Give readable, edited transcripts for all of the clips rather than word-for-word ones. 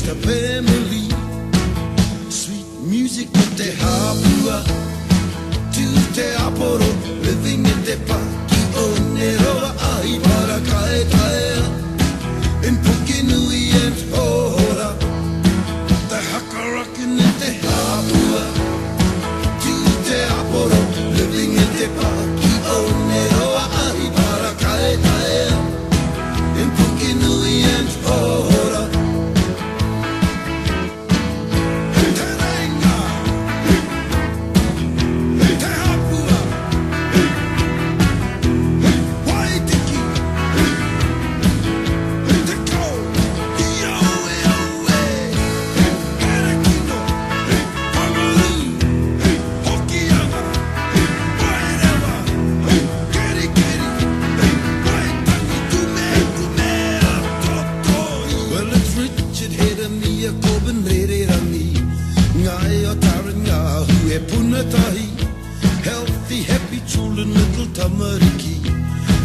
raised a family. Sweet music with te hapua, to te aporo, living in te paki o neroa ai para Kaitiaki. In Pukenui and Hora, the hakarakin in te hapua, to te aporo, living in te paki o neroa ai para Kaitiaki. In Pukenui and Hora. Healthy, happy children, little tamariki.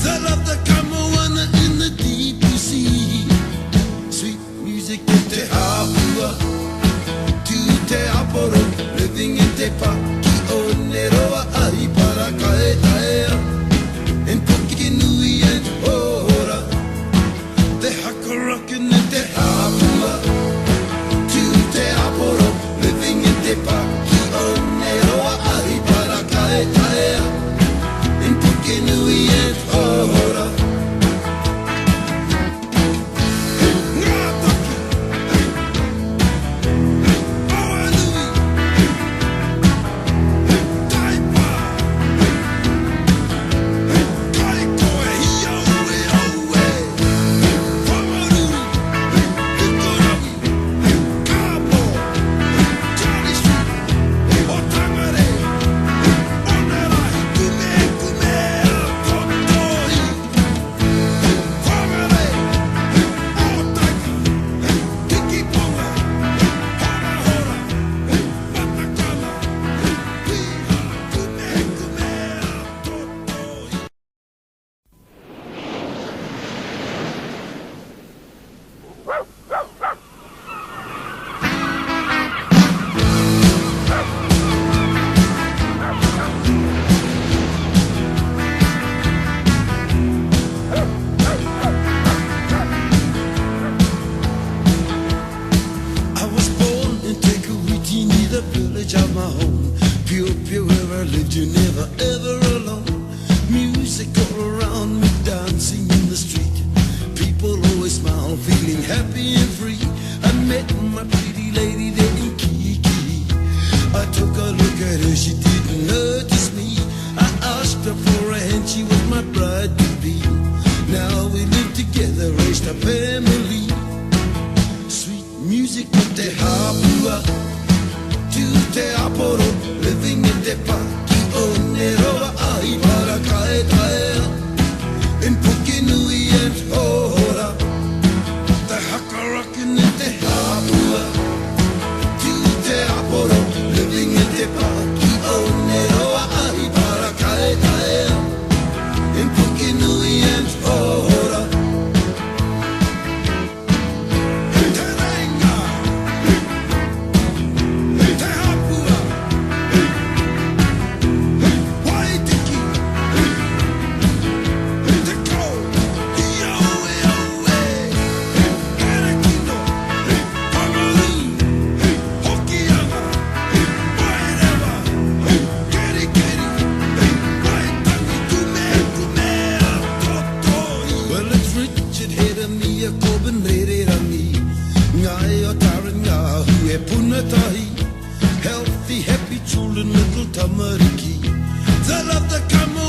They love the kamawana in the deep blue sea. Sweet music in te hapua, to te aporo, living in te paki o neroa ai para Kaitiaki. In Pukenui and Hora, te hakarakin in te hapua, to te aporo, living in te paki o neroa ai para Kaitiaki. In Pukenui and Hora. Healthy, happy children, little tamariki. They love the kama